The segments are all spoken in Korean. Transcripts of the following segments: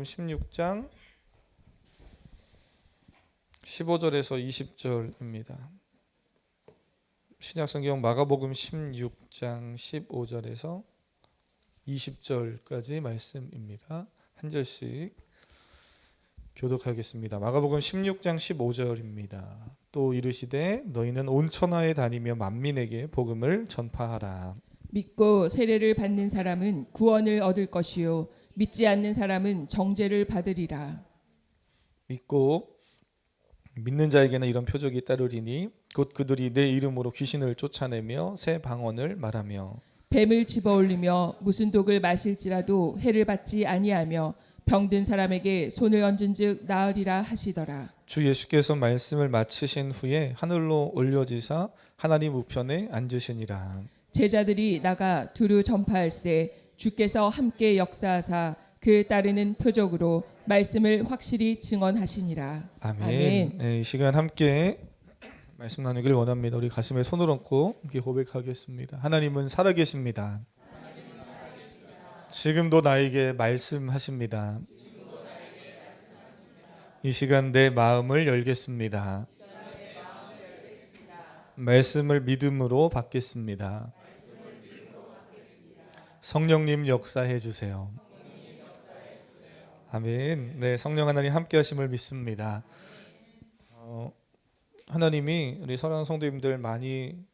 16장 15절에서 20절입니다. 신약성경 마가복음 16장 15절에서 20절까지 말씀입니다. 한 절씩 교독하겠습니다. 마가복음 16장 15절입니다. 또 이르시되 너희는 온 천하에 다니며 만민에게 복음을 전파하라. 믿고 세례를 받는 사람은 구원을 얻을 것이요 믿지 않는 사람은 정죄를 받으리라. 믿는 자에게는 이런 표적이 따르리니 곧 그들이 내 이름으로 귀신을 쫓아내며 새 방언을 말하며 뱀을 집어올리며 무슨 독을 마실지라도 해를 받지 아니하며 병든 사람에게 손을 얹은즉 나으리라 하시더라. 주 예수께서 말씀을 마치신 후에 하늘로 올려지사 하나님 우편에 앉으시니라. 제자들이 나가 두루 전파할세 주께서 함께 역사하사 그 따르는 표적으로 말씀을 확실히 증언하시니라. 아멘. 네, 이 시간 함께 말씀 나누길 원합니다. 우리 가슴에 손을 얹고 함께 고백하겠습니다. 하나님은 살아계십니다. 지금도 나에게 말씀하십니다. 이 시간 내 마음을 열겠습니다. 말씀을 믿음으로 받겠습니다. 성령님 역사해 주세요. 아멘. 네, 성령 하나님 함께 하심을 믿습니다. 하나님이 우리 사랑하는 성도님들 많이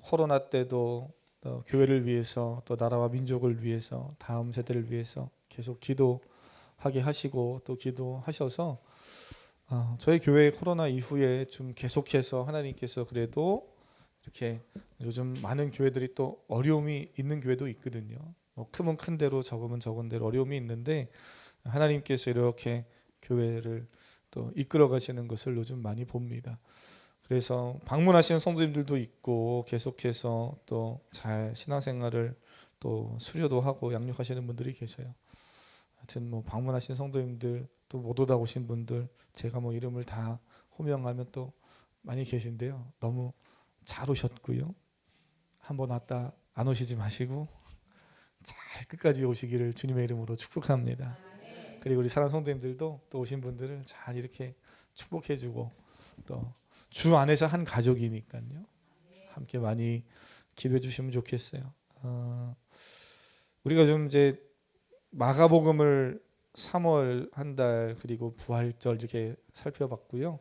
코로나 때도 또 교회를 위해서 또 나라와 민족을 위해서 다음 세대를 위해서 계속 기도하게 하시고 또 기도하셔서 저희 교회 코로나 이후에 좀 계속해서 하나님께서 그래도 이렇게 요즘 많은 교회들이 또 어려움이 있는 교회도 있거든요. 크면 큰 대로 적으면 적은 대로 어려움이 있는데 하나님께서 이렇게 교회를 또 이끌어 가시는 것을 요즘 많이 봅니다. 그래서 방문하시는 성도님들도 있고 계속해서 또 잘 신앙생활을 또 수료도 하고 양육하시는 분들이 계세요. 하여튼 방문하신 성도님들 또 못 오다 오신 분들 제가 이름을 다 호명하면 또 많이 계신데요. 너무 잘 오셨고요. 한번 왔다 안 오시지 마시고 잘 끝까지 오시기를 주님의 이름으로 축복합니다. 그리고 우리 사랑하는 성도님들도 또 오신 분들을 잘 이렇게 축복해주고 또 주 안에서 한 가족이니까요. 함께 많이 기도해 주시면 좋겠어요. 우리가 좀 이제 마가복음을 3월 한 달 그리고 부활절 이렇게 살펴봤고요.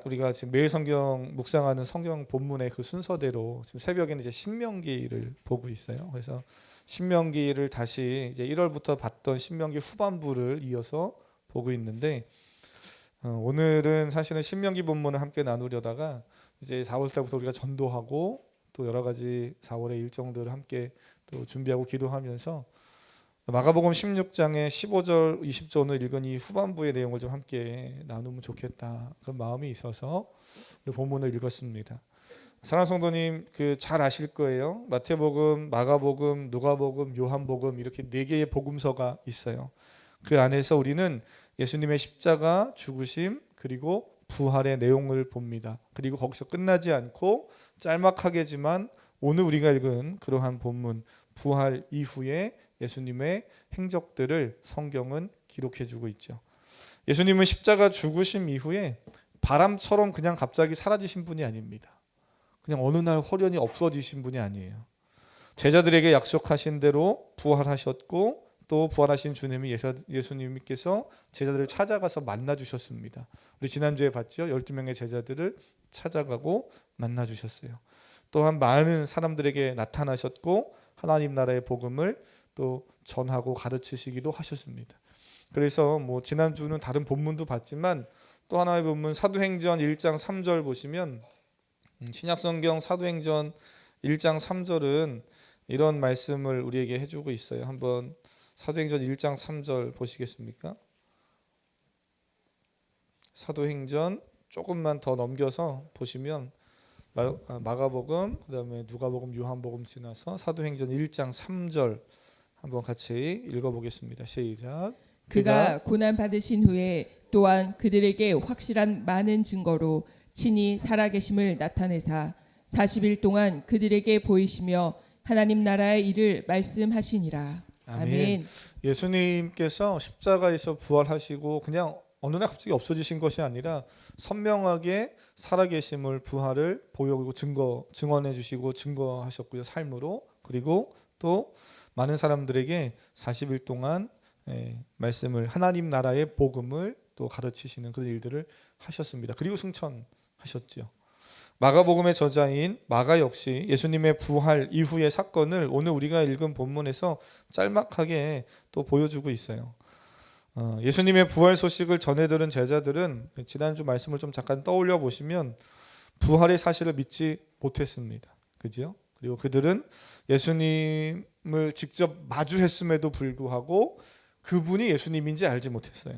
우리가 지금 매일 성경 묵상하는 성경 본문의 그 순서대로 지금 새벽에는 이제 신명기를 보고 있어요. 그래서 신명기를 다시 이제 1월부터 봤던 신명기 후반부를 이어서 보고 있는데 오늘은 사실은 신명기 본문을 함께 나누려다가 이제 4월 달부터 우리가 전도하고 또 여러 가지 4월의 일정들을 함께 또 준비하고 기도하면서 마가복음 16장의 15절, 20절 오늘 읽은 이 후반부의 내용을 좀 함께 나누면 좋겠다 그런 마음이 있어서 본문을 읽었습니다. 사랑하는 성도님 잘 아실 거예요. 마태복음, 마가복음, 누가복음, 요한복음 이렇게 4개의 복음서가 있어요. 그 안에서 우리는 예수님의 십자가, 죽으심 그리고 부활의 내용을 봅니다. 그리고 거기서 끝나지 않고 짤막하게지만 오늘 우리가 읽은 그러한 본문 부활 이후에 예수님의 행적들을 성경은 기록해주고 있죠. 예수님은 십자가 죽으심 이후에 바람처럼 그냥 갑자기 사라지신 분이 아닙니다. 그냥 어느 날 홀연히 없어지신 분이 아니에요. 제자들에게 약속하신 대로 부활하셨고 또 부활하신 주님이 예수님께서 제자들을 찾아가서 만나주셨습니다. 우리 지난주에 봤죠. 12명의 제자들을 찾아가고 만나주셨어요. 또한 많은 사람들에게 나타나셨고 하나님 나라의 복음을 또 전하고 가르치시기도 하셨습니다. 그래서 지난주는 다른 본문도 봤지만 또 하나의 본문 사도행전 1장 3절 보시면 신약성경 사도행전 1장 3절은 이런 말씀을 우리에게 해주고 있어요. 한번 사도행전 1장 3절 보시겠습니까? 사도행전 조금만 더 넘겨서 보시면 마가복음, 그다음에 누가복음, 요한복음 지나서 사도행전 1장 3절 한번 같이 읽어보겠습니다. 시작. 그가 고난 받으신 후에 또한 그들에게 확실한 많은 증거로 친히 살아계심을 나타내사 40일 동안 그들에게 보이시며 하나님 나라의 일을 말씀하시니라. 아멘. 예수님께서 십자가에서 부활하시고 그냥 어느 날 갑자기 없어지신 것이 아니라 선명하게 살아계심을 부활을 보여주고 증언해 주시고 증거하셨고요. 삶으로. 그리고 또 많은 사람들에게 40일 동안 말씀을 하나님 나라의 복음을 또 가르치시는 그런 일들을 하셨습니다. 그리고 승천하셨죠. 마가복음의 저자인 마가 역시 예수님의 부활 이후의 사건을 오늘 우리가 읽은 본문에서 짤막하게 또 보여주고 있어요. 예수님의 부활 소식을 전해 들은 제자들은 지난주 말씀을 좀 잠깐 떠올려 보시면 부활의 사실을 믿지 못했습니다. 그죠? 그리고 그들은 예수님을 직접 마주했음에도 불구하고 그분이 예수님인지 알지 못했어요.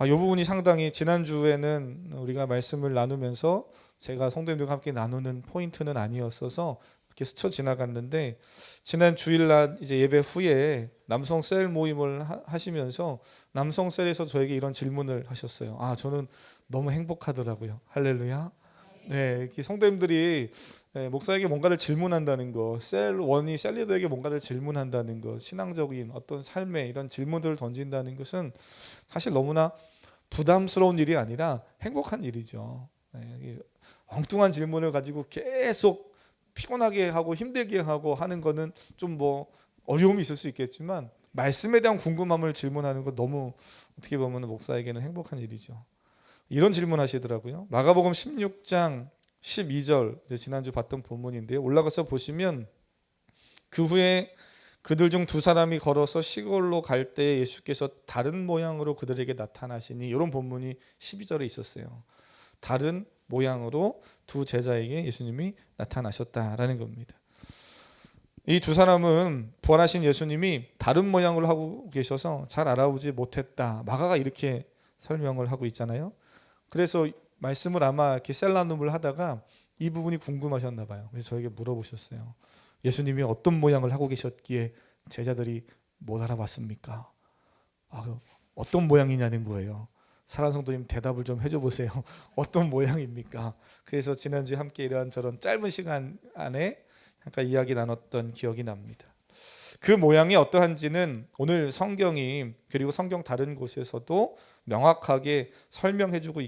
이 부분이 상당히 지난주에는 우리가 말씀을 나누면서 제가 성도님들과 함께 나누는 포인트는 아니었어서 이렇게 스쳐 지나갔는데 지난 주일날 이제 예배 후에 남성 셀 모임을 하시면서 남성 셀에서 저에게 이런 질문을 하셨어요. 저는 너무 행복하더라고요. 할렐루야. 네, 이렇게 성도님들이 목사에게 뭔가를 질문한다는 거, 셀원이 셀 리더에게 뭔가를 질문한다는 거, 신앙적인 어떤 삶의 이런 질문들을 던진다는 것은 사실 너무나 부담스러운 일이 아니라 행복한 일이죠. 엉뚱한 질문을 가지고 계속 피곤하게 하고 힘들게 하고 하는 거는 좀 어려움이 있을 수 있겠지만 말씀에 대한 궁금함을 질문하는 거 너무 어떻게 보면 목사에게는 행복한 일이죠. 이런 질문 하시더라고요. 마가복음 16장 12절 지난주 봤던 본문인데요. 올라가서 보시면 그 후에 그들 중 두 사람이 걸어서 시골로 갈 때 예수께서 다른 모양으로 그들에게 나타나시니 이런 본문이 12절에 있었어요. 다른 모양으로 두 제자에게 예수님이 나타나셨다라는 겁니다. 이 두 사람은 부활하신 예수님이 다른 모양으로 하고 계셔서 잘 알아보지 못했다. 마가가 이렇게 설명을 하고 있잖아요. 그래서 말씀을 아마 이렇게 셀라눔을 하다가 이 부분이 궁금하셨나 봐요. 그래서 저에게 물어보셨어요. 예수님이 어떤 모양을 하고 계셨기에 제자들이 못 알아봤습니까? 어떤 모양이냐는 거예요. 사랑하는 성도님 대답을 좀 해줘 보세요. 어떤 모양입니까? 그래서 지난주에 함께 이런저런 짧은 시간 안에 잠깐 이야기 나눴던 기억이 납니다. 그 모양이 어떠한지는 오늘 성경이 그리고 성경 다른 곳에서도 명확하게 설명해주고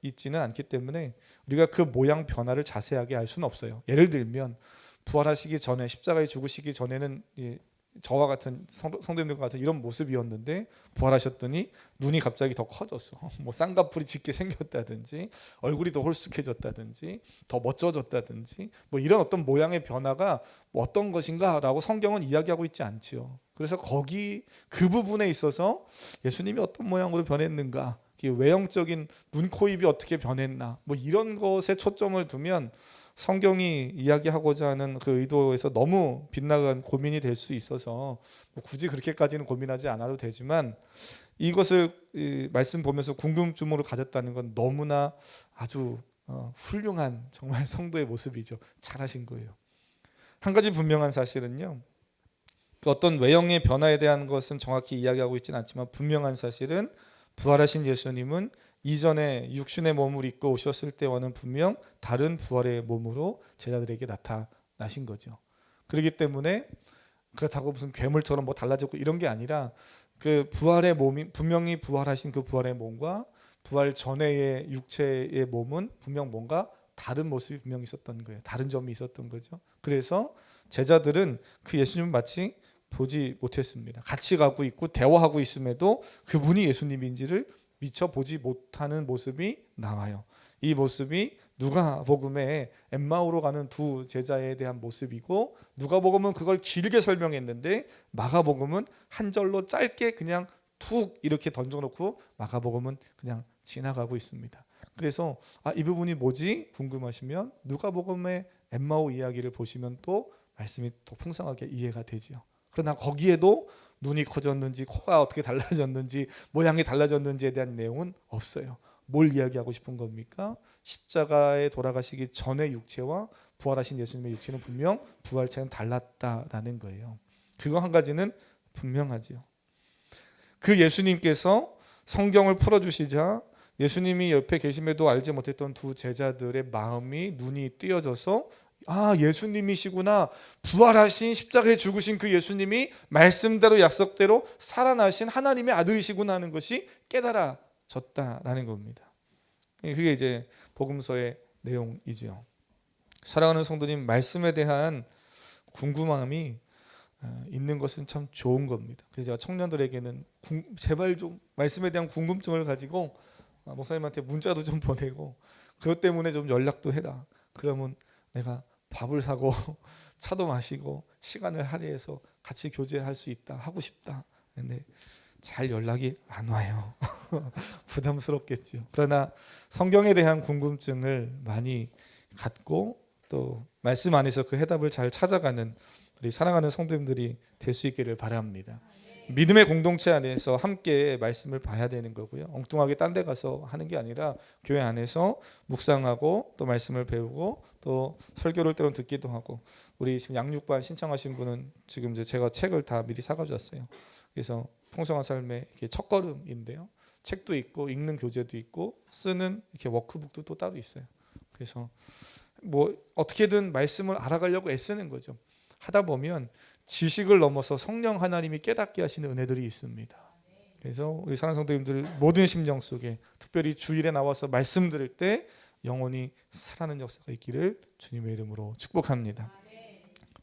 있지는 않기 때문에 우리가 그 모양 변화를 자세하게 알 수는 없어요. 예를 들면 부활하시기 전에 십자가에 죽으시기 전에는 저와 같은 성도님들과 같은 이런 모습이었는데 부활하셨더니 눈이 갑자기 더 커졌어. 쌍꺼풀이 짙게 생겼다든지 얼굴이 더 홀쑥해졌다든지 더 멋져졌다든지 이런 어떤 모양의 변화가 어떤 것인가라고 성경은 이야기하고 있지 않지요. 그래서 그 부분에 있어서 예수님이 어떤 모양으로 변했는가, 외형적인 눈, 코, 입이 어떻게 변했나 이런 것에 초점을 두면 성경이 이야기하고자 하는 그 의도에서 너무 빗나간 고민이 될 수 있어서 굳이 그렇게까지는 고민하지 않아도 되지만 이것을 말씀 보면서 궁금증으로 가졌다는 건 너무나 아주 훌륭한 정말 성도의 모습이죠. 잘하신 거예요. 한 가지 분명한 사실은요. 그 어떤 외형의 변화에 대한 것은 정확히 이야기하고 있지는 않지만 분명한 사실은 부활하신 예수님은 이전에 육신의 몸을 입고 오셨을 때와는 분명 다른 부활의 몸으로 제자들에게 나타나신 거죠. 그렇기 때문에 그렇다고 무슨 괴물처럼 달라졌고 이런 게 아니라 그 부활의 몸이 분명히 부활하신 그 부활의 몸과 부활 전에의 육체의 몸은 분명 뭔가 다른 모습이 분명히 있었던 거예요. 다른 점이 있었던 거죠. 그래서 제자들은 그 예수님을 마치 보지 못했습니다. 같이 가고 있고 대화하고 있음에도 그분이 예수님인지를 미처 보지 못하는 모습이 나와요. 이 모습이 누가복음에 엠마오로 가는 두 제자에 대한 모습이고 누가복음은 그걸 길게 설명했는데 마가복음은 한 절로 짧게 그냥 툭 이렇게 던져놓고 마가복음은 그냥 지나가고 있습니다. 그래서 이 부분이 뭐지? 궁금하시면 누가복음의 엠마오 이야기를 보시면 또 말씀이 더 풍성하게 이해가 되죠. 그러나 거기에도 눈이 커졌는지 코가 어떻게 달라졌는지 모양이 달라졌는지에 대한 내용은 없어요. 뭘 이야기하고 싶은 겁니까? 십자가에 돌아가시기 전의 육체와 부활하신 예수님의 육체는 분명 부활체는 달랐다라는 거예요. 그거 한 가지는 분명하죠. 그 예수님께서 성경을 풀어주시자 예수님이 옆에 계심에도 알지 못했던 두 제자들의 마음이 눈이 띄어져서 아, 예수님이시구나. 부활하신 십자가에 죽으신 그 예수님이 말씀대로 약속대로 살아나신 하나님의 아들이시구나 하는 것이 깨달아졌다라는 겁니다. 그게 이제 복음서의 내용이죠. 사랑하는 성도님, 말씀에 대한 궁금함이 있는 것은 참 좋은 겁니다. 그래서 제가 청년들에게는 제발 좀 말씀에 대한 궁금증을 가지고 목사님한테 문자도 좀 보내고 그것 때문에 좀 연락도 해라. 그러면 내가 밥을 사고 차도 마시고 시간을 할애해서 같이 교제할 수 있다, 하고 싶다. 근데 잘 연락이 안 와요. 부담스럽겠죠. 그러나 성경에 대한 궁금증을 많이 갖고 또 말씀 안에서 그 해답을 잘 찾아가는 우리 사랑하는 성도님들이 될 수 있기를 바랍니다. 믿음의 공동체 안에서 함께 말씀을 봐야 되는 거고요. 엉뚱하게 딴 데 가서 하는 게 아니라 교회 안에서 묵상하고 또 말씀을 배우고 또 설교를 때론 듣기도 하고, 우리 지금 양육반 신청하신 분은 지금 이제 제가 책을 다 미리 사가져왔어요. 그래서 풍성한 삶의 첫걸음인데요. 책도 있고 읽는 교재도 있고 쓰는 이렇게 워크북도 또 따로 있어요. 그래서 뭐 어떻게든 말씀을 알아가려고 애쓰는 거죠. 하다 보면 지식을 넘어서 성령 하나님이 깨닫게 하시는 은혜들이 있습니다. 그래서 우리 사랑하는 성도님들 모든 심령 속에 특별히 주일에 나와서 말씀 들을 때 영혼이 살아나는 역사가 있기를 주님의 이름으로 축복합니다.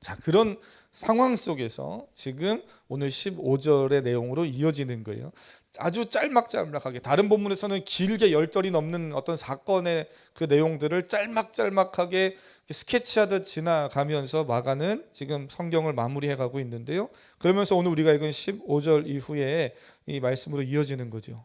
자, 그런 상황 속에서 지금 오늘 15절의 내용으로 이어지는 거예요. 아주 짤막짤막하게, 다른 본문에서는 길게 10절이 넘는 어떤 사건의 그 내용들을 짤막짤막하게 스케치하듯 지나가면서 마가는 지금 성경을 마무리해 가고 있는데요. 그러면서 오늘 우리가 읽은 15절 이후에 이 말씀으로 이어지는 거죠.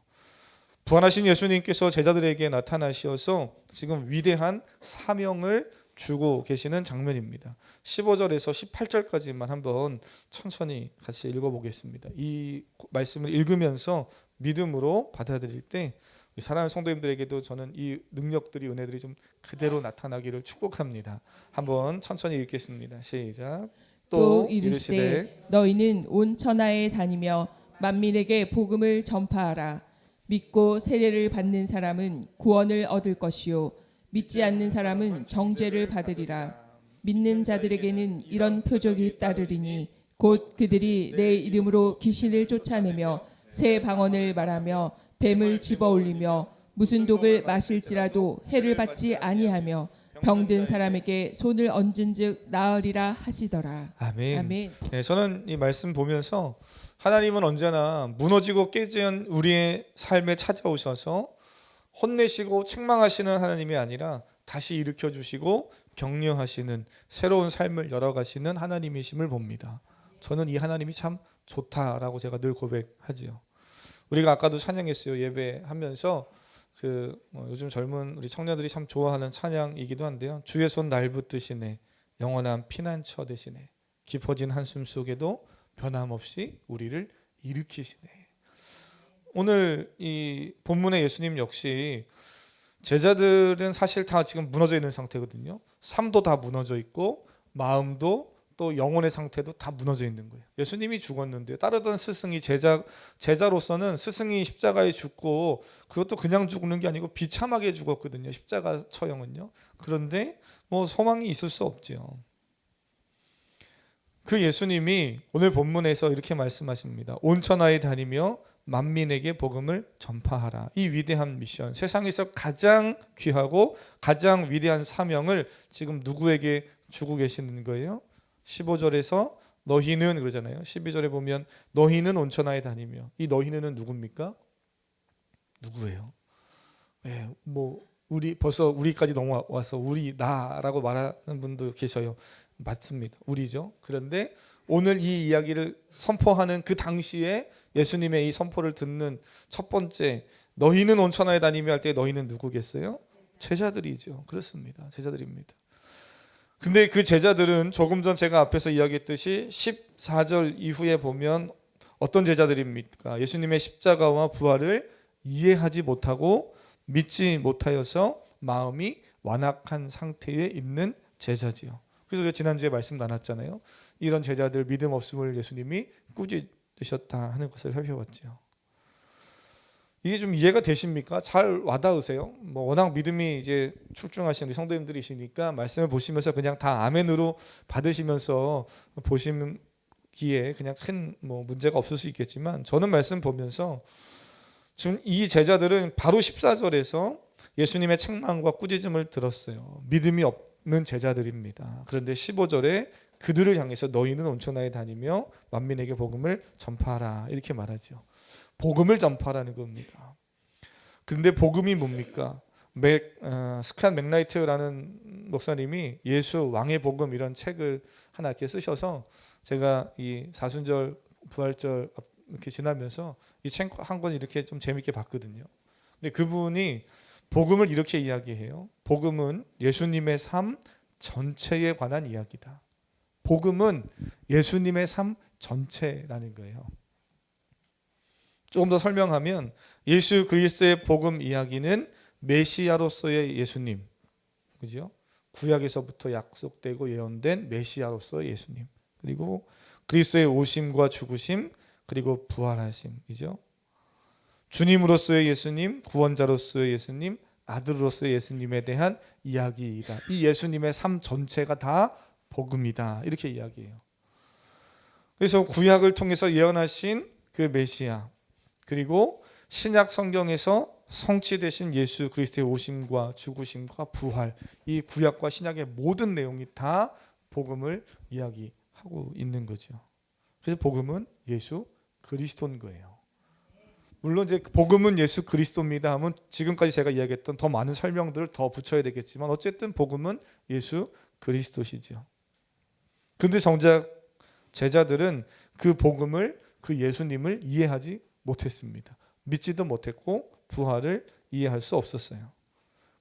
부활하신 예수님께서 제자들에게 나타나셔서 지금 위대한 사명을 주고 계시는 장면입니다. 15절에서 18절까지만 한번 천천히 같이 읽어보겠습니다. 이 말씀을 읽으면서 믿음으로 받아들일 때 사랑하는 성도님들에게도 저는 이 능력들이, 은혜들이 좀 그대로 나타나기를 축복합니다. 한번 천천히 읽겠습니다. 시작. 또 이르시되 너희는 온 천하에 다니며 만민에게 복음을 전파하라. 믿고 세례를 받는 사람은 구원을 얻을 것이요 믿지 않는 사람은 정죄를 받으리라. 믿는 자들에게는 이런 표적이 따르리니 곧 그들이 내 이름으로 귀신을 쫓아내며 새 방언을 말하며 뱀을 집어올리며 무슨 독을 마실지라도 해를 받지 아니하며 병든 사람에게 손을 얹은즉 나으리라 하시더라. 아멘. 아멘. 네, 저는 이 말씀 보면서 하나님은 언제나 무너지고 깨진 우리의 삶에 찾아오셔서 혼내시고 책망하시는 하나님이 아니라 다시 일으켜 주시고 격려하시는 새로운 삶을 열어가시는 하나님이심을 봅니다. 저는 이 하나님이 참 좋다라고 제가 늘 고백하지요. 우리가 아까도 찬양했어요. 예배하면서 요즘 젊은 우리 청년들이 참 좋아하는 찬양이기도 한데요. 주의 손 날 붙드시네, 영원한 피난처 되시네, 깊어진 한숨 속에도 변함없이 우리를 일으키시네. 오늘 이 본문의 예수님 역시 제자들은 사실 다 지금 무너져 있는 상태거든요. 삶도 다 무너져 있고 마음도 또 영혼의 상태도 다 무너져 있는 거예요. 예수님이 죽었는데 따르던 스승이 제자로서는 스승이 십자가에 죽고 그것도 그냥 죽는 게 아니고 비참하게 죽었거든요. 십자가 처형은요. 그런데 뭐 소망이 있을 수 없지요. 그 예수님이 오늘 본문에서 이렇게 말씀하십니다. 온 천하에 다니며 만민에게 복음을 전파하라. 이 위대한 미션, 세상에서 가장 귀하고 가장 위대한 사명을 지금 누구에게 주고 계시는 거예요? 15절에서 너희는 그러잖아요. 12절에 보면 너희는 온 천하에 다니며, 이 너희는 누굽니까? 누구예요? 네, 우리 벌써 우리까지 넘어와서 우리 나라고 말하는 분도 계셔요. 맞습니다. 우리죠. 그런데 오늘 이 이야기를 선포하는 그 당시에 예수님의 이 선포를 듣는 첫 번째, 너희는 온 천하에 다니며 할 때 너희는 누구겠어요? 제자들이죠. 그렇습니다. 제자들입니다. 근데 그 제자들은 조금 전 제가 앞에서 이야기했듯이 14절 이후에 보면 어떤 제자들입니까? 예수님의 십자가와 부활을 이해하지 못하고 믿지 못하여서 마음이 완악한 상태에 있는 제자지요. 그래서 우리가 지난주에 말씀 나눴잖아요. 이런 제자들 믿음 없음을 예수님이 꾸짖으셨다 하는 것을 살펴봤죠. 이게 좀 이해가 되십니까? 잘 와닿으세요? 뭐 워낙 믿음이 이제 출중하신 우리 성도님들이시니까 말씀을 보시면서 그냥 다 아멘으로 받으시면서 보시기에 그냥 큰 뭐 문제가 없을 수 있겠지만, 저는 말씀 보면서 지금 이 제자들은 바로 14절에서 예수님의 책망과 꾸짖음을 들었어요. 믿음이 없는 제자들입니다. 그런데 15절에 그들을 향해서 너희는 온천하에 다니며 만민에게 복음을 전파하라 이렇게 말하죠. 복음을 전파하라는 겁니다. 근데 복음이 뭡니까? 스칸 맥라이트라는 목사님이 예수 왕의 복음 이런 책을 하나 이렇게 쓰셔서 제가 이 사순절 부활절 이렇게 지나면서 이 책 한 권 이렇게 좀 재밌게 봤거든요. 근데 그분이 복음을 이렇게 이야기해요. 복음은 예수님의 삶 전체에 관한 이야기다. 복음은 예수님의 삶 전체라는 거예요. 조금 더 설명하면 예수 그리스도의 복음 이야기는 메시아로서의 예수님, 그죠? 구약에서부터 약속되고 예언된 메시아로서의 예수님, 그리고 그리스도의 오심과 죽으심, 그리고 부활하심이죠. 주님으로서의 예수님, 구원자로서의 예수님, 아들로서의 예수님에 대한 이야기이다. 이 예수님의 삶 전체가 다 복음이다. 이렇게 이야기해요. 그래서 구약을 통해서 예언하신 그 메시아, 그리고 신약 성경에서 성취되신 예수 그리스도의 오심과 죽으심과 부활, 이 구약과 신약의 모든 내용이 다 복음을 이야기하고 있는 거죠. 그래서 복음은 예수 그리스도인 거예요. 물론 이제 복음은 예수 그리스도입니다 하면 지금까지 제가 이야기했던 더 많은 설명들을 더 붙여야 되겠지만 어쨌든 복음은 예수 그리스도시죠. 근데 정작 제자들은 그 복음을, 그 예수님을 이해하지 못했습니다. 믿지도 못했고 부활을 이해할 수 없었어요.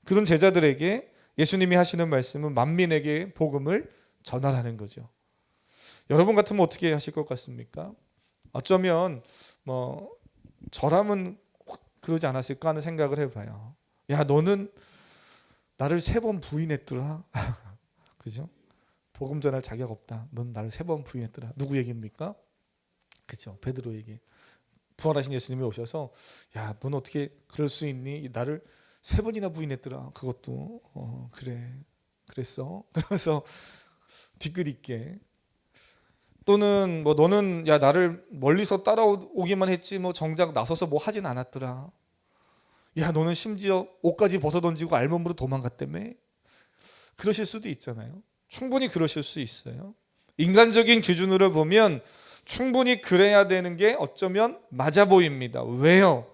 그런 제자들에게 예수님이 하시는 말씀은 만민에게 복음을 전하라는 거죠. 여러분 같으면 어떻게 하실 것 같습니까? 어쩌면 뭐 저라면 그러지 않았을까 하는 생각을 해봐요. 야, 너는 나를 3번 부인했더라. 그죠? 복음 전할 자격 없다. 넌 나를 3번 부인했더라. 누구 얘기입니까? 그죠? 베드로에게. 부활하신 예수님이 오셔서 야, 넌 어떻게 그럴 수 있니? 나를 3번이나 부인했더라. 그것도 그래, 그랬어. 그러면서 뒤끝있게. 또는 뭐 너는 야 나를 멀리서 따라오기만 했지 뭐 정작 나서서 뭐 하진 않았더라. 야 너는 심지어 옷까지 벗어던지고 알몸으로 도망갔다며. 그러실 수도 있잖아요. 충분히 그러실 수 있어요. 인간적인 기준으로 보면 충분히 그래야 되는 게 어쩌면 맞아 보입니다. 왜요?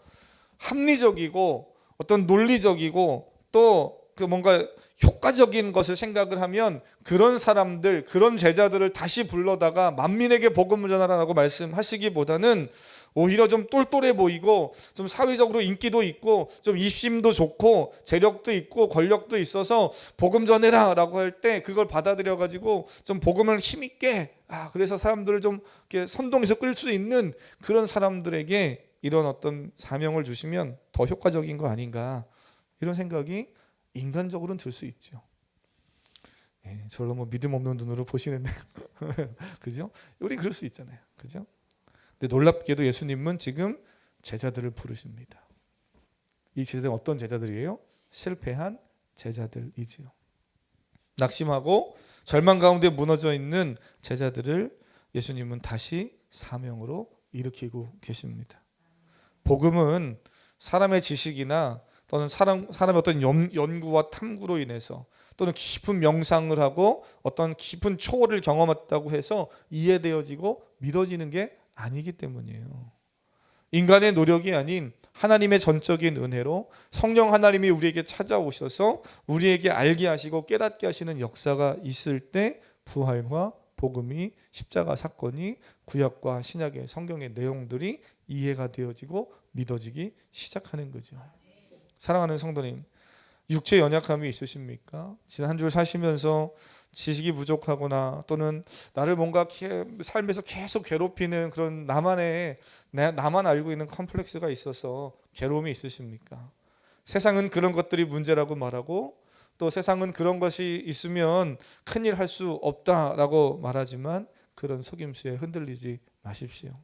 합리적이고 어떤 논리적이고 또 그 뭔가 효과적인 것을 생각을 하면 그런 사람들, 그런 제자들을 다시 불러다가 만민에게 복음을 전하라고 말씀하시기보다는 오히려 좀 똘똘해 보이고 좀 사회적으로 인기도 있고 좀 입심도 좋고 재력도 있고 권력도 있어서 복음 전해라 라고 할 때 그걸 받아들여 가지고 좀 복음을 힘있게 그래서 사람들을 좀 이렇게 선동해서 끌 수 있는 그런 사람들에게 이런 어떤 사명을 주시면 더 효과적인 거 아닌가, 이런 생각이 인간적으로는 들 수 있죠. 예, 저로 뭐 믿음 없는 눈으로 보시는데 그죠? 우리 그럴 수 있잖아요. 그죠? 근데 놀랍게도 예수님은 지금 제자들을 부르십니다. 이 제자들은 어떤 제자들이에요? 실패한 제자들이지요. 낙심하고 절망 가운데 무너져 있는 제자들을 예수님은 다시 사명으로 일으키고 계십니다. 복음은 사람의 지식이나 또는 사람의 어떤 연구와 탐구로 인해서 또는 깊은 명상을 하고 어떤 깊은 초월을 경험했다고 해서 이해되어지고 믿어지는 게 아니기 때문이에요. 인간의 노력이 아닌 하나님의 전적인 은혜로 성령 하나님이 우리에게 찾아오셔서 우리에게 알게 하시고 깨닫게 하시는 역사가 있을 때 부활과 복음이, 십자가 사건이 구약과 신약의 성경의 내용들이 이해가 되어지고 믿어지기 시작하는 거죠. 사랑하는 성도님, 육체 연약함이 있으십니까? 지난 한 주 사시면서 지식이 부족하거나 또는 나를 뭔가 삶에서 계속 괴롭히는 그런 나만 알고 있는 컴플렉스가 있어서 괴로움이 있으십니까? 세상은 그런 것들이 문제라고 말하고 또 세상은 그런 것이 있으면 큰일 할 수 없다라고 말하지만 그런 속임수에 흔들리지 마십시오.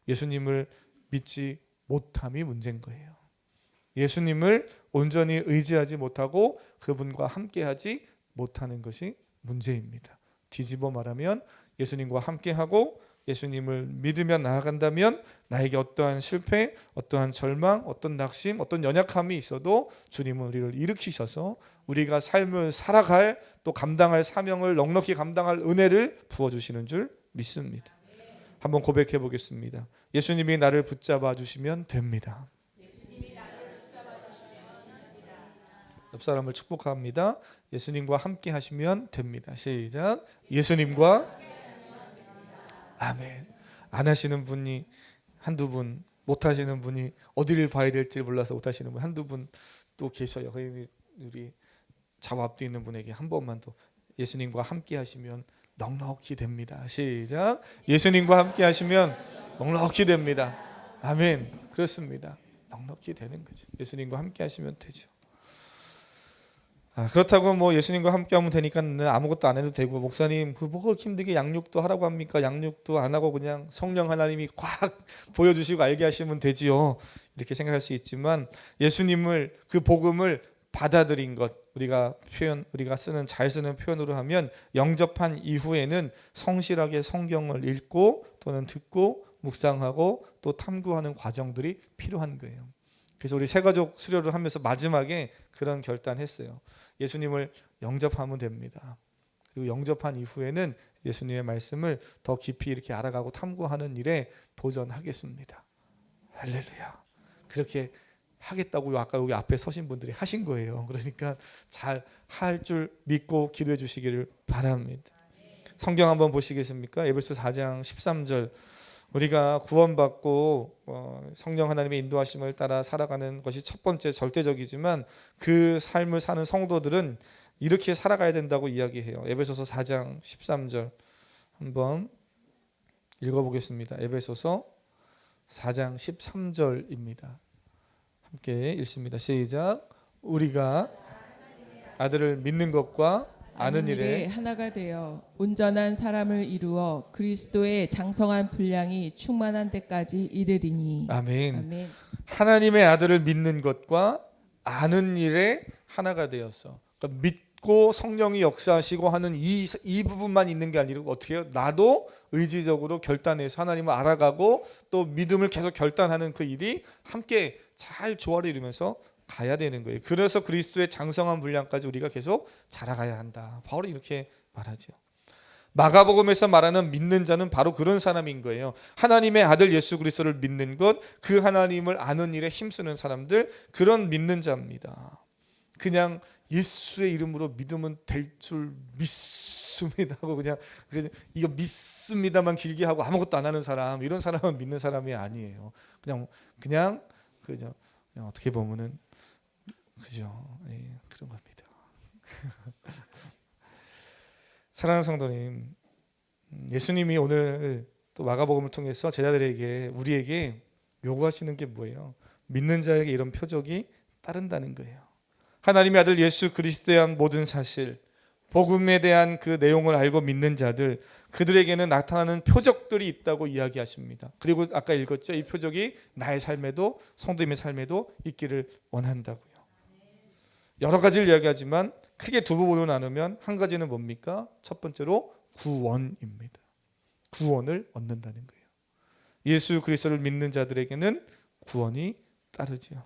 예수님을 믿지 못함이 문제인 거예요. 예수님을 온전히 의지하지 못하고 그분과 함께하지 못하는 것이 문제입니다. 뒤집어 말하면 예수님과 함께하고 예수님을 믿으며 나아간다면 나에게 어떠한 실패, 어떠한 절망, 어떤 낙심, 어떤 연약함이 있어도 주님은 우리를 일으키셔서 우리가 삶을 살아갈 또 감당할 사명을 넉넉히 감당할 은혜를 부어주시는 줄 믿습니다. 한번 고백해 보겠습니다. 예수님이 나를 붙잡아 주시면 됩니다. 옆 사람을 축복합니다. 예수님과 함께 하시면 됩니다. 시작. 예수님과 아멘. 안 하시는 분이 한두 분, 못 하시는 분이 어디를 봐야 될지 몰라서 못 하시는 분 한두 분 또 계셔요. 우리 좌우 앞뒤 있는 분에게 한 번만 더 예수님과 함께 하시면 넉넉히 됩니다. 시작. 예수님과 함께 하시면 넉넉히 됩니다. 아멘. 그렇습니다. 넉넉히 되는 거죠. 예수님과 함께 하시면 되죠. 그렇다고 뭐 예수님과 함께 하면 되니까 아무것도 안 해도 되고, 목사님 뭐 힘들게 양육도 하라고 합니까? 양육도 안 하고 그냥 성령 하나님이 꽉 보여주시고 알게 하시면 되지요, 이렇게 생각할 수 있지만, 예수님을, 그 복음을 받아들인 것, 우리가 잘 쓰는 표현으로 하면 영접한 이후에는 성실하게 성경을 읽고 또는 듣고 묵상하고 또 탐구하는 과정들이 필요한 거예요. 그래서 우리 새가족 수료를 하면서 마지막에 그런 결단했어요. 예수님을 영접하면 됩니다. 그리고 영접한 이후에는 예수님의 말씀을 더 깊이 이렇게 알아가고 탐구하는 일에 도전하겠습니다. 할렐루야. 그렇게 하겠다고 아까 여기 앞에 서신 분들이 하신 거예요. 그러니까 잘 할 줄 믿고 기도해 주시기를 바랍니다. 성경 한번 보시겠습니까? 에베소 4장 13절. 우리가 구원받고 성령 하나님의 인도하심을 따라 살아가는 것이 첫 번째 절대적이지만, 그 삶을 사는 성도들은 이렇게 살아가야 된다고 이야기해요. 에베소서 4장 13절 한번 읽어보겠습니다. 에베소서 4장 13절입니다. 함께 읽습니다. 시작. 우리가 아들을 믿는 것과 아는 일에 하나가 되어 온전한 사람을 이루어 그리스도의 장성한 분량이 충만한 데까지 이르리니. 아멘. 아멘. 하나님의 아들을 믿는 것과 아는 일에 하나가 되었어. 그러니까 믿고 성령이 역사하시고 하는 이 부분만 있는 게 아니고 어떻게 해요? 나도 의지적으로 결단해서 하나님을 알아가고 또 믿음을 계속 결단하는 그 일이 함께 잘 조화를 이루면서 가야 되는 거예요. 그래서 그리스도의 장성한 분량까지 우리가 계속 자라가야 한다. 바울이 이렇게 말하죠. 마가복음에서 말하는 믿는 자는 바로 그런 사람인 거예요. 하나님의 아들 예수 그리스도를 믿는 것, 그 하나님을 아는 일에 힘쓰는 사람들, 그런 믿는 자입니다. 그냥 예수의 이름으로 믿으면 될 줄 믿습니다 하고 그냥 이거 믿습니다만 길게 하고 아무것도 안 하는 사람, 이런 사람은 믿는 사람이 아니에요. 그냥 어떻게 보면은 그죠? 네, 그런 겁니다. 사랑하는 성도님, 예수님이 오늘 또 마가복음을 통해서 제자들에게, 우리에게 요구하시는 게 뭐예요? 믿는 자에게 이런 표적이 따른다는 거예요. 하나님의 아들 예수 그리스도에 대한 모든 사실, 복음에 대한 그 내용을 알고 믿는 자들, 그들에게는 나타나는 표적들이 있다고 이야기하십니다. 그리고 아까 읽었죠? 이 표적이 나의 삶에도, 성도님의 삶에도 있기를 원한다고요. 여러 가지를 이야기하지만 크게 두 부분으로 나누면, 한 가지는 뭡니까? 첫 번째로 구원입니다. 구원을 얻는다는 거예요. 예수 그리스도를 믿는 자들에게는 구원이 따르지요.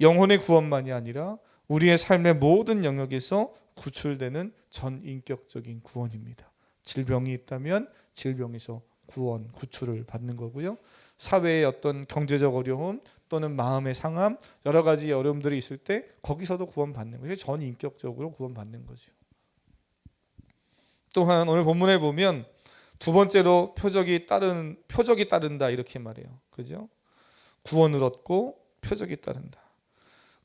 영혼의 구원만이 아니라 우리의 삶의 모든 영역에서 구출되는 전인격적인 구원입니다. 질병이 있다면 질병에서 구원, 구출을 받는 거고요. 사회의 어떤 경제적 어려움 또는 마음의 상함, 여러 가지 어려움들이 있을 때 거기서도 구원받는 거예요. 전인격적으로 구원받는 거죠. 또한 오늘 본문에 보면 두 번째로 표적이 따른다 이렇게 말해요. 그죠? 구원을 얻고 표적이 따른다.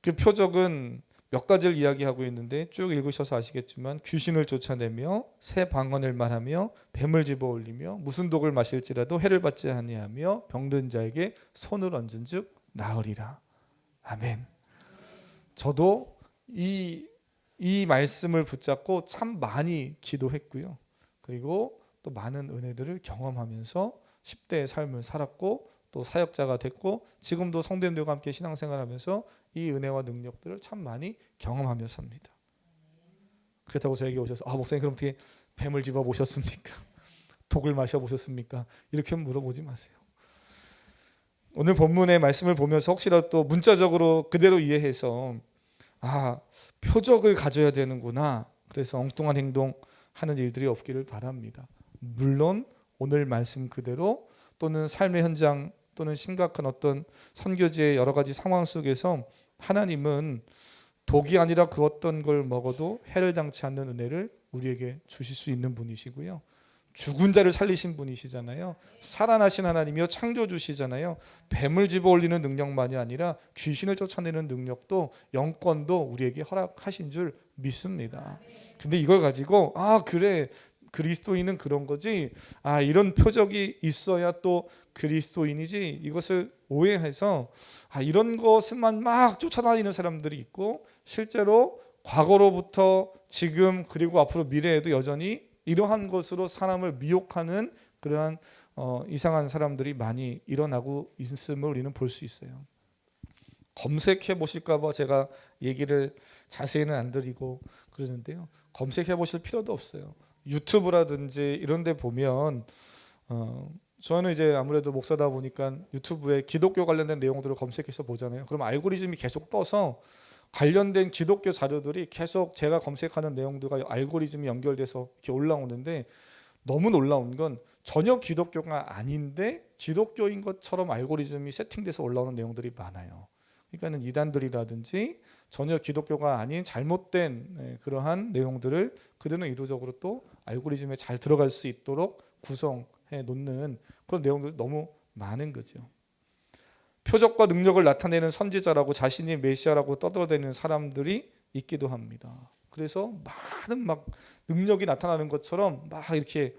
그 표적은 몇 가지를 이야기하고 있는데 쭉 읽으셔서 아시겠지만, 귀신을 쫓아내며 새 방언을 말하며 뱀을 집어올리며 무슨 독을 마실지라도 해를 받지 아니하며 병든 자에게 손을 얹은즉 나으리라. 아멘. 저도 이 말씀을 붙잡고 참 많이 기도했고요. 그리고 또 많은 은혜들을 경험하면서 10대의 삶을 살았고 또 사역자가 됐고 지금도 성도님들과 함께 신앙생활하면서 이 은혜와 능력들을 참 많이 경험하며 삽니다. 그렇다고 저에게 오셔서 목사님 그럼 어떻게 뱀을 집어 보셨습니까? 독을 마셔 보셨습니까? 이렇게 물어보지 마세요. 오늘 본문의 말씀을 보면서 혹시라도 또 문자적으로 그대로 이해해서 표적을 가져야 되는구나, 그래서 엉뚱한 행동하는 일들이 없기를 바랍니다. 물론 오늘 말씀 그대로 또는 삶의 현장 또는 심각한 어떤 선교지의 여러 가지 상황 속에서 하나님은 독이 아니라 그 어떤 걸 먹어도 해를 당치 않는 은혜를 우리에게 주실 수 있는 분이시고요. 죽은 자를 살리신 분이시잖아요. 살아나신 하나님이요 창조주시잖아요. 뱀을 집어 올리는 능력만이 아니라 귀신을 쫓아내는 능력도 영권도 우리에게 허락하신 줄 믿습니다. 근데 이걸 가지고 그래 그리스도인은 그런 거지, 이런 표적이 있어야 또 그리스도인이지, 이것을 오해해서 이런 것만 막 쫓아다니는 사람들이 있고 실제로 과거로부터 지금 그리고 앞으로 미래에도 여전히 이러한 것으로 사람을 미혹하는 그러한 이상한 사람들이 많이 일어나고 있음을 우리는 볼 수 있어요. 검색해 보실까 봐 제가 얘기를 자세히는 안 드리고 그러는데요. 검색해 보실 필요도 없어요. 유튜브라든지 이런 데 보면 저는 이제 아무래도 목사다 보니까 유튜브에 기독교 관련된 내용들을 검색해서 보잖아요. 그럼 알고리즘이 계속 떠서 관련된 기독교 자료들이 계속 제가 검색하는 내용들과 알고리즘이 연결돼서 이렇게 올라오는데, 너무 놀라운 건 전혀 기독교가 아닌데 기독교인 것처럼 알고리즘이 세팅돼서 올라오는 내용들이 많아요. 그러니까는 이단들이라든지 전혀 기독교가 아닌 잘못된 그러한 내용들을 그들은 의도적으로 또 알고리즘에 잘 들어갈 수 있도록 구성해 놓는 그런 내용들이 너무 많은 거죠. 표적과 능력을 나타내는 선지자라고 자신이 메시아라고 떠들어대는 사람들이 있기도 합니다. 그래서 많은 능력이 나타나는 것처럼 이렇게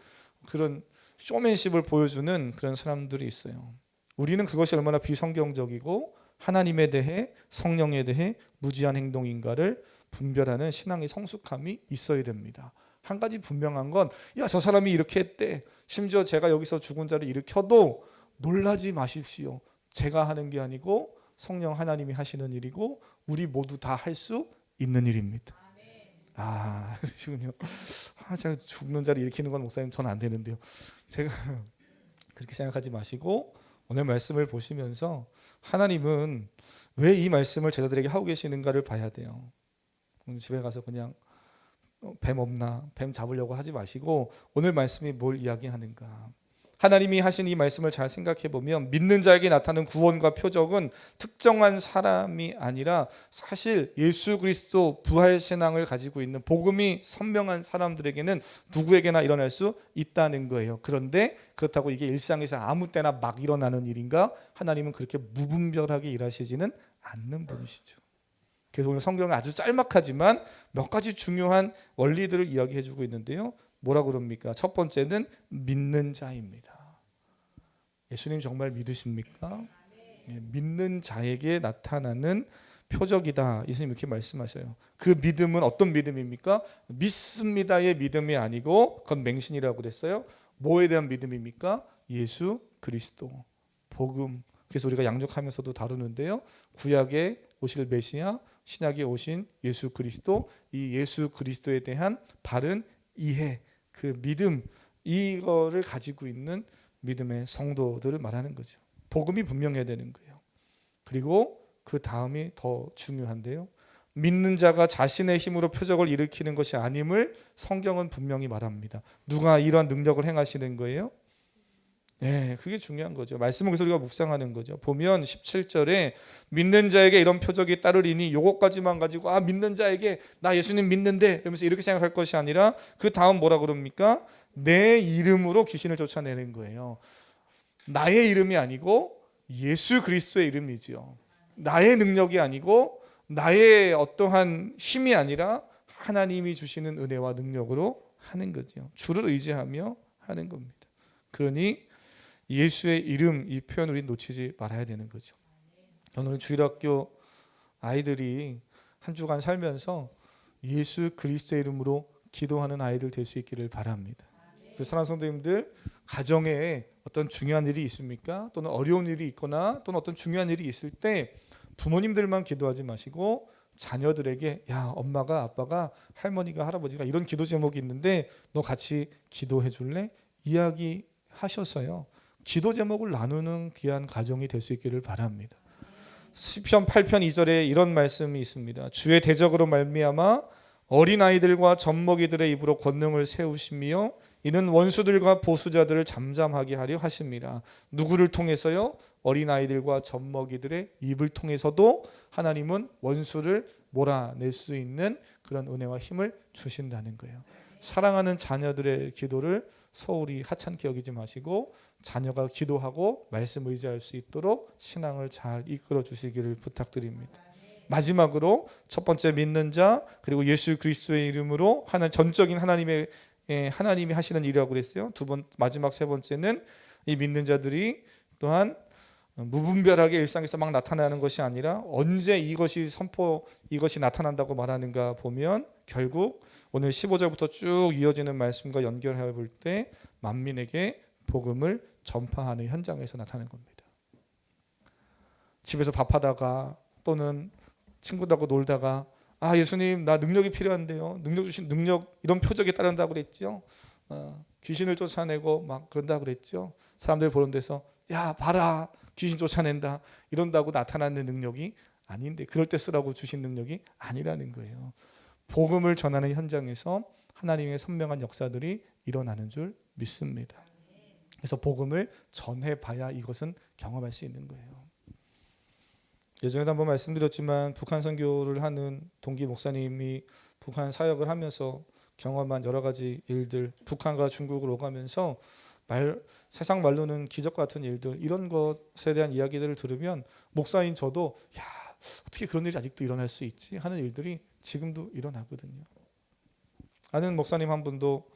그런 쇼맨십을 보여주는 그런 사람들이 있어요. 우리는 그것이 얼마나 비성경적이고 하나님에 대해 성령에 대해 무지한 행동인가를 분별하는 신앙의 성숙함이 있어야 됩니다. 한 가지 분명한 건 저 사람이 이렇게 했대, 심지어 제가 여기서 죽은 자를 일으켜도 놀라지 마십시오. 제가 하는 게 아니고 성령 하나님이 하시는 일이고 우리 모두 다 할 수 있는 일입니다. 그러시군요. 제가 죽는 자를 일으키는 건 목사님 저는 안 되는데요. 제가 그렇게 생각하지 마시고 오늘 말씀을 보시면서 하나님은 왜 이 말씀을 제자들에게 하고 계시는가를 봐야 돼요. 오늘 집에 가서 그냥 뱀 없나 뱀 잡으려고 하지 마시고 오늘 말씀이 뭘 이야기하는가, 하나님이 하신 이 말씀을 잘 생각해 보면 믿는 자에게 나타나는 구원과 표적은 특정한 사람이 아니라 사실 예수 그리스도 부활 신앙을 가지고 있는 복음이 선명한 사람들에게는 누구에게나 일어날 수 있다는 거예요. 그런데 그렇다고 이게 일상에서 아무 때나 막 일어나는 일인가? 하나님은 그렇게 무분별하게 일하시지는 않는 분이시죠. 그래서 오늘 성경은 아주 짤막하지만 몇 가지 중요한 원리들을 이야기해 주고 있는데요. 뭐라 그럽니까? 첫 번째는 믿는 자입니다. 예수님 정말 믿으십니까? 믿는 자에게 나타나는 표적이다. 예수님 이렇게 말씀하셔요. 그 믿음은 어떤 믿음입니까? 믿습니다의 믿음이 아니고 그건 맹신이라고 그랬어요. 뭐에 대한 믿음입니까? 예수 그리스도, 복음. 그래서 우리가 양육하면서도 다루는데요. 구약에 오실 메시아, 신약에 오신 예수 그리스도, 이 예수 그리스도에 대한 바른 이해, 그 믿음, 이거를 가지고 있는 믿음의 성도들을 말하는 거죠. 복음이 분명해야 되는 거예요. 그리고 그 다음이 더 중요한데요. 믿는 자가 자신의 힘으로 표적을 일으키는 것이 아님을 성경은 분명히 말합니다. 누가 이러한 능력을 행하시는 거예요? 그게 중요한 거죠. 말씀을 그래서 우리가 묵상하는 거죠. 보면 17절에 믿는 자에게 이런 표적이 따르리니 요것까지만 가지고 믿는 자에게 나 예수님 믿는데 이러면서 이렇게 생각할 것이 아니라 그 다음 뭐라 그럽니까? 내 이름으로 귀신을 쫓아내는 거예요. 나의 이름이 아니고 예수 그리스도의 이름이지요. 나의 능력이 아니고 나의 어떠한 힘이 아니라 하나님이 주시는 은혜와 능력으로 하는 거죠. 주를 의지하며 하는 겁니다. 그러니 예수의 이름, 이 표현을 우리 놓치지 말아야 되는 거죠. 오늘 주일학교 아이들이 한 주간 살면서 예수 그리스도의 이름으로 기도하는 아이들 될 수 있기를 바랍니다. 그래서 사랑하는 성도님들, 가정에 어떤 중요한 일이 있습니까? 또는 어려운 일이 있거나 또는 어떤 중요한 일이 있을 때 부모님들만 기도하지 마시고 자녀들에게 야 엄마가 아빠가 할머니가 할아버지가 이런 기도 제목이 있는데 너 같이 기도해 줄래? 이야기하셔서요. 기도 제목을 나누는 귀한 가정이 될 수 있기를 바랍니다. 시편 8편 2절에 이런 말씀이 있습니다. 주의 대적으로 말미암아 어린아이들과 젖먹이들의 입으로 권능을 세우시며 이는 원수들과 보수자들을 잠잠하게 하려 하십니다. 누구를 통해서요? 어린아이들과 젖먹이들의 입을 통해서도 하나님은 원수를 몰아낼 수 있는 그런 은혜와 힘을 주신다는 거예요. 사랑하는 자녀들의 기도를 소홀히 하찮게 여기지 마시고 자녀가 기도하고 말씀 의지할 수 있도록 신앙을 잘 이끌어 주시기를 부탁드립니다. 마지막으로 첫 번째 믿는 자 그리고 예수 그리스도의 이름으로 하는 전적인 하나님이 하시는 일이라고 그랬어요. 마지막 세 번째는 이 믿는 자들이 또한 무분별하게 일상에서 막 나타나는 것이 아니라 언제 이것이 나타난다고 말하는가 보면 결국 오늘 15절부터 쭉 이어지는 말씀과 연결해 볼 때 만민에게 복음을 전파하는 현장에서 나타나는 겁니다. 집에서 밥하다가 또는 친구들하고 놀다가 예수님 나 능력이 필요한데요. 능력 이런 표적에 따른다고 그랬죠. 귀신을 쫓아내고 막 그런다고 그랬죠. 사람들 보는 데서 야 봐라 귀신 쫓아낸다 이런다고 나타나는 능력이 아닌데 그럴 때 쓰라고 주신 능력이 아니라는 거예요. 복음을 전하는 현장에서 하나님의 선명한 역사들이 일어나는 줄 믿습니다. 그래서 복음을 전해봐야 이것은 경험할 수 있는 거예요. 예전에도 한번 말씀드렸지만 북한 선교를 하는 동기 목사님이 북한 사역을 하면서 경험한 여러 가지 일들, 북한과 중국을 오가면서 세상 말로는 기적 같은 일들 이런 것에 대한 이야기들을 들으면 목사인 저도 야 어떻게 그런 일이 아직도 일어날 수 있지 하는 일들이 지금도 일어나거든요. 아는 목사님 한 분도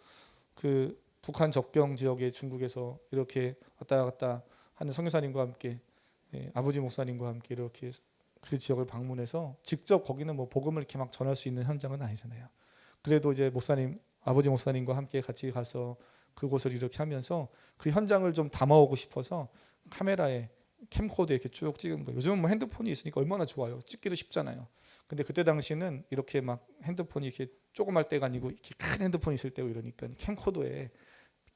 그 북한 접경 지역에 중국에서 이렇게 왔다 갔다 하는 선교사님과 함께 아버지 목사님과 함께 이렇게 그 지역을 방문해서 직접 거기는 뭐 복음을 이렇게 막 전할 수 있는 현장은 아니잖아요. 그래도 이제 아버지 목사님과 함께 같이 가서 그곳을 이렇게 하면서 그 현장을 좀 담아오고 싶어서 카메라에 캠코더에 이렇게 쭉 찍은 거예요. 요즘은 뭐 핸드폰이 있으니까 얼마나 좋아요. 찍기도 쉽잖아요. 근데 그때 당시는 이렇게 막 핸드폰이 이렇게 조그말 때가 아니고 이렇게 큰 핸드폰이 있을 때고 이러니까 캠코더에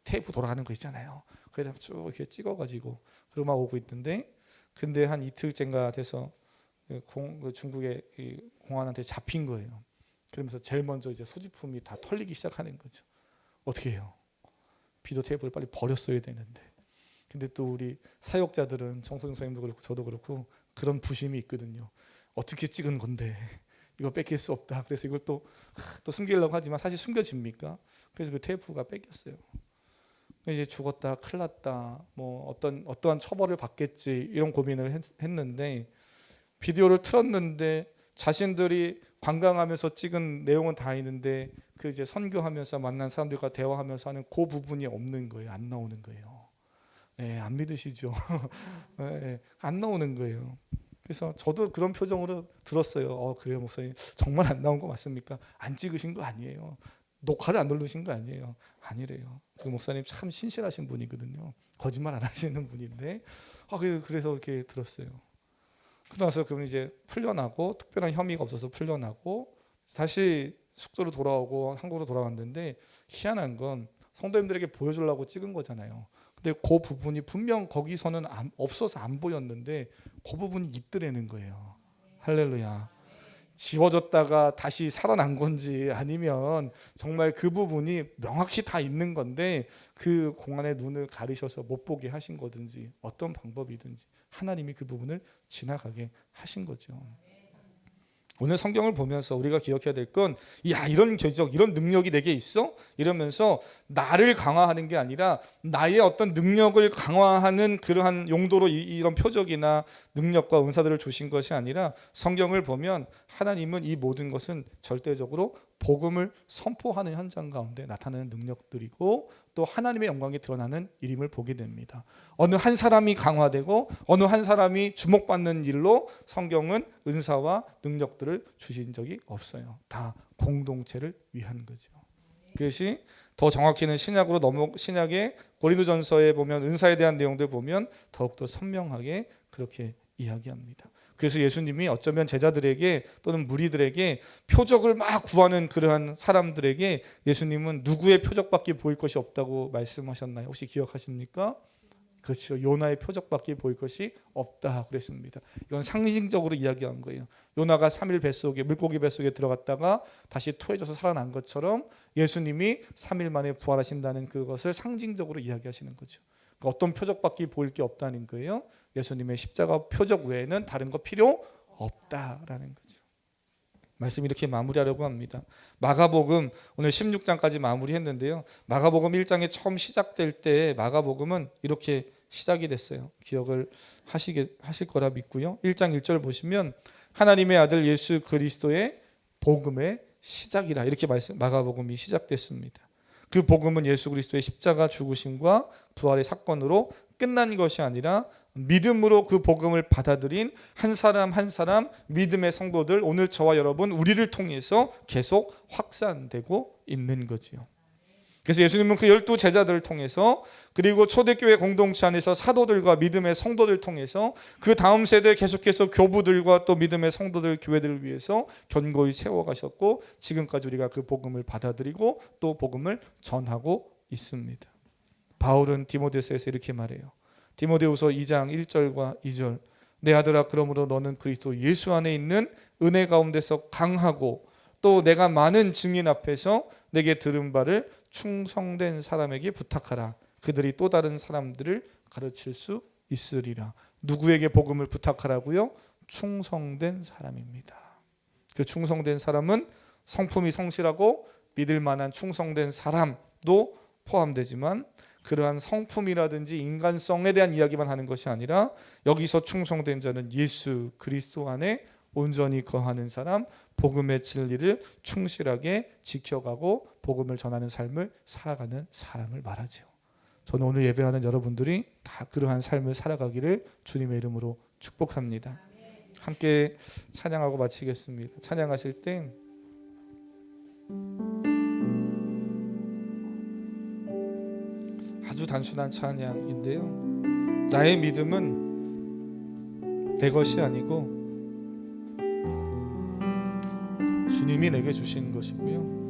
테이프 돌아가는 거 있잖아요. 거기다 쭉 이렇게 찍어가지고 그러고 막 오고 있던데, 근데 한 이틀째인가 돼서 중국의 공안한테 잡힌 거예요. 그러면서 제일 먼저 이제 소지품이 다 털리기 시작하는 거죠. 어떻게 해요? 비디오 테이프를 빨리 버렸어야 되는데. 근데 또 우리 사역자들은 정소영 선생님도 그렇고 저도 그렇고 그런 부심이 있거든요. 어떻게 찍은 건데 이거 뺏길 수 없다. 그래서 이걸 또 숨기려고 하지만 사실 숨겨집니까? 그래서 그 테이프가 뺏겼어요. 이제 죽었다, 큰일 났다, 뭐 어떠한 처벌을 받겠지 이런 고민을 했는데 비디오를 틀었는데 자신들이 관광하면서 찍은 내용은 다 있는데 그 이제 선교하면서 만난 사람들과 대화하면서 하는 그 부분이 없는 거예요. 안 나오는 거예요. 안 믿으시죠? 안 나오는 거예요. 그래서 저도 그런 표정으로 들었어요. 그래요 목사님 정말 안 나온 거 맞습니까? 안 찍으신 거 아니에요. 녹화를 안 누르신 거 아니에요. 아니래요. 그 목사님 참 신실하신 분이거든요. 거짓말 안 하시는 분인데 그래서 이렇게 들었어요. 그러나서 그분이 이제 풀려나고 특별한 혐의가 없어서 풀려나고 다시 숙소로 돌아오고 한국으로 돌아왔는데 희한한 건 성도님들에게 보여주려고 찍은 거잖아요. 근데 그 부분이 분명 거기서는 없어서 안 보였는데 그 부분이 있더라는 거예요. 할렐루야. 지워졌다가 다시 살아난 건지 아니면 정말 그 부분이 명확히 다 있는 건데 그 공안의 눈을 가리셔서 못 보게 하신 거든지 어떤 방법이든지 하나님이 그 부분을 지나가게 하신 거죠. 오늘 성경을 보면서 우리가 기억해야 될 건 이런 기적, 이런 능력이 내게 있어? 이러면서 나를 강화하는 게 아니라 나의 어떤 능력을 강화하는 그러한 용도로 이런 표적이나 능력과 은사들을 주신 것이 아니라 성경을 보면 하나님은 이 모든 것은 절대적으로 복음을 선포하는 현장 가운데 나타나는 능력들이고 또 하나님의 영광이 드러나는 일임을 보게 됩니다. 어느 한 사람이 강화되고 어느 한 사람이 주목받는 일로 성경은 은사와 능력들을 주신 적이 없어요. 다 공동체를 위한 거죠. 그것이 더 정확히는 신약의 고린도전서에 보면 은사에 대한 내용들 보면 더욱더 선명하게 그렇게 이야기합니다. 그래서 예수님이 어쩌면 제자들에게 또는 무리들에게 표적을 막 구하는 그러한 사람들에게 예수님은 누구의 표적밖에 보일 것이 없다고 말씀하셨나요? 혹시 기억하십니까? 그렇죠. 요나의 표적밖에 보일 것이 없다 그랬습니다. 이건 상징적으로 이야기한 거예요. 요나가 3일 뱃속에 물고기 뱃속에 들어갔다가 다시 토해져서 살아난 것처럼 예수님이 3일 만에 부활하신다는 그것을 상징적으로 이야기하시는 거죠. 그러니까 어떤 표적밖에 보일 게 없다는 거예요. 예수님의 십자가 표적 외에는 다른 거 필요 없다라는 거죠. 말씀 이렇게 마무리하려고 합니다. 마가복음 오늘 16장까지 마무리했는데요. 마가복음 1장에 처음 시작될 때 마가복음은 이렇게 시작이 됐어요. 기억을 하실 거라 믿고요. 1장 1절 보시면 하나님의 아들 예수 그리스도의 복음의 시작이라 이렇게 마가복음이 시작됐습니다. 그 복음은 예수 그리스도의 십자가 죽으심과 부활의 사건으로 끝난 것이 아니라 믿음으로 그 복음을 받아들인 한 사람 한 사람 믿음의 성도들 오늘 저와 여러분 우리를 통해서 계속 확산되고 있는 거지요. 그래서 예수님은 그 12 제자들을 통해서 그리고 초대교회 공동체 안에서 사도들과 믿음의 성도들 통해서 그 다음 세대 계속해서 교부들과 또 믿음의 성도들 교회들을 위해서 견고히 세워가셨고 지금까지 우리가 그 복음을 받아들이고 또 복음을 전하고 있습니다. 바울은 디모데서에서 이렇게 말해요. 디모데후서 2장 1절과 2절 내 아들아 그러므로 너는 그리스도 예수 안에 있는 은혜 가운데서 강하고 또 내가 많은 증인 앞에서 내게 들은 바를 충성된 사람에게 부탁하라. 그들이 또 다른 사람들을 가르칠 수 있으리라. 누구에게 복음을 부탁하라고요? 충성된 사람입니다. 그 충성된 사람은 성품이 성실하고 믿을 만한 충성된 사람도 포함되지만 그러한 성품이라든지 인간성에 대한 이야기만 하는 것이 아니라 여기서 충성된 자는 예수 그리스도 안에 온전히 거하는 사람, 복음의 진리를 충실하게 지켜가고 복음을 전하는 삶을 살아가는 사람을 말하죠. 저는 오늘 예배하는 여러분들이 다 그러한 삶을 살아가기를 주님의 이름으로 축복합니다. 함께 찬양하고 마치겠습니다. 찬양하실 때 아주 단순한 찬양인데요. 나의 믿음은 내 것이 아니고 주님이 내게 주신 것이고요.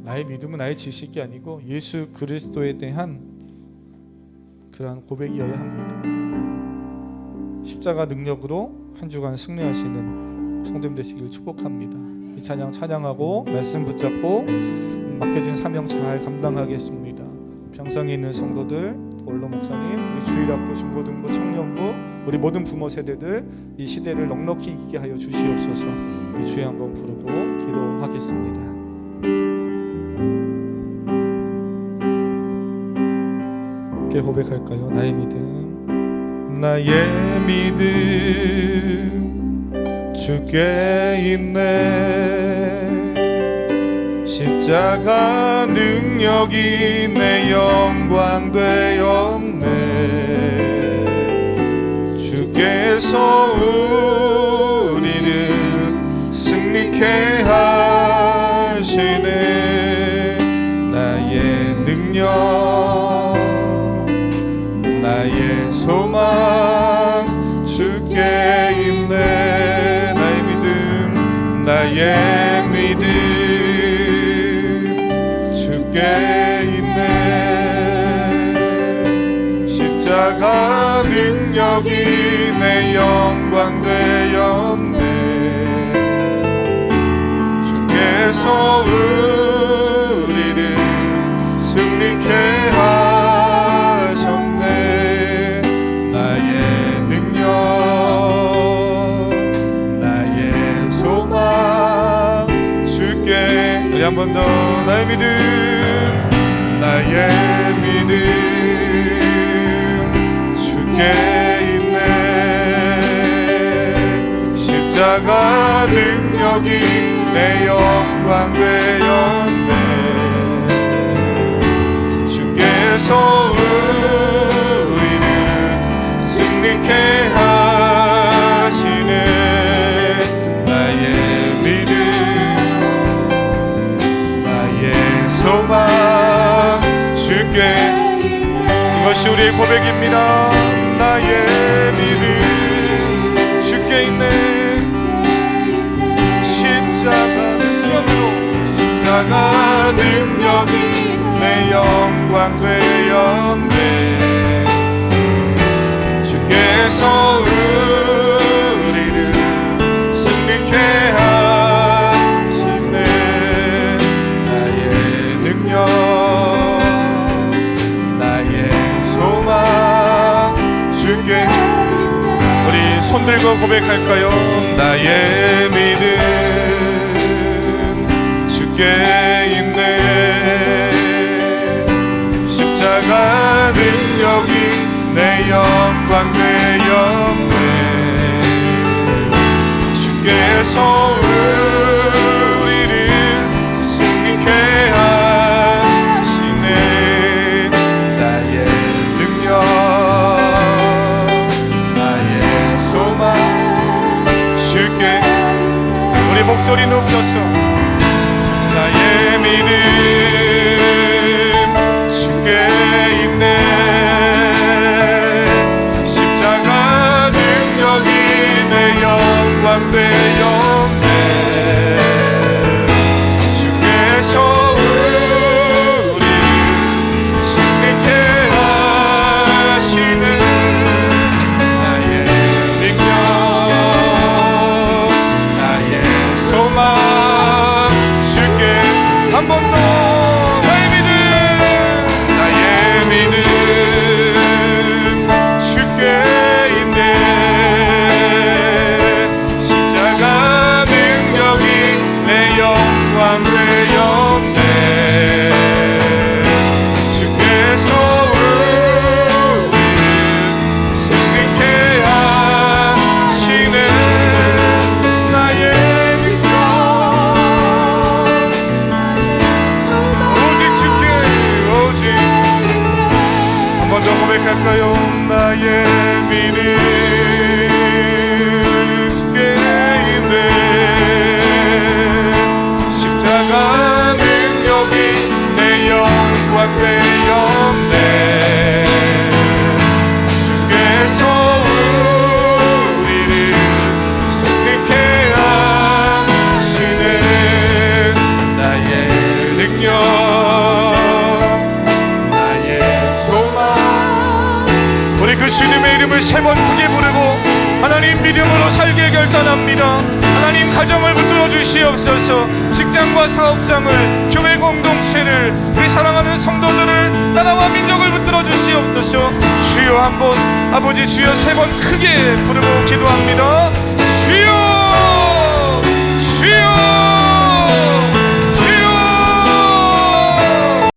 나의 믿음은 나의 지식이 아니고 예수 그리스도에 대한 그러한 고백이어야 합니다. 십자가 능력으로 한 주간 승리하시는 성도님 되시길 축복합니다. 이 찬양 찬양하고 말씀 붙잡고 맡겨진 사명 잘 감당하겠습니다. 평상에 있는 성도들, 원로 목사님, 우리 주일학교, 중고등부, 청년부, 우리 모든 부모 세대들 이 시대를 넉넉히 이기게 하여 주시옵소서. 우리 주에 한번 부르고 기도하겠습니다. 이렇게 고백할까요? 나의 믿음 주께 있네. 십자가 능력이 내 영광 되었네. 주께서 우리를 승리케 하시네. 나의 능력 나의 소망 주께 있네. 나의 믿음 나의 믿음 있네. 십자가 능력이 내 영광 되었네. 주께서 우리를 승리케 하셨네. 나의 능력 나의 소망 주께. 우리 한 번 더 나의 믿음 나의 믿음 주께 있네. 십자가 능력이 내 영광 되었네. 주께서 우리를 승리케 하시네. 나의 믿음 나의 소망 우리의 고백입니다. 나의 믿음 주께 있는 십자가 능력으로, 십자가 능력이 내 영광 되었네. 주께서 우리를 승리케 하시네. 나의 능력, 나의 소망 주께. 우리 손들고 고백할까요? 나의 믿음 주께 있네. 십자가 능력이 내 영광 되었네. 주께서 우리를 승리케 하시네. 나의 능력, 나의 소망 주께. 우리 목소리 높여서 나의 믿음 주께 있네. 십자가 능력이 내 영광 되었네. 주께서 우리를 승리케 하시는 나의 능력, 나의 소망 주께. 한 번 더 나의 믿음, 나의 믿음 주께 있네. 십자가 능력이 내 영광 되었네. 주께서 우리를 승리케 하시네. 나의 능력, 오직 주께, 오직. 한 번 더 고백할까요? 나의 믿음 주께 있네. 십자가 능력이 내 영광 되었네. 주께서 우리를 승리케 하시네. 나의 능력, 나의 소망. 우리 그 주님의 이름을 세 번 크게 부르고 하나님 믿음으로 살게 결단합니다. 하나님 가정을 붙들어 주시옵소서. 직장과 사업장을, 교회 공동체를, 우리 사랑하는 성도들을, 나라와 민족을 붙들어 주시옵소서. 주여, 한번 아버지 주여 세 번 크게 부르고 기도합니다.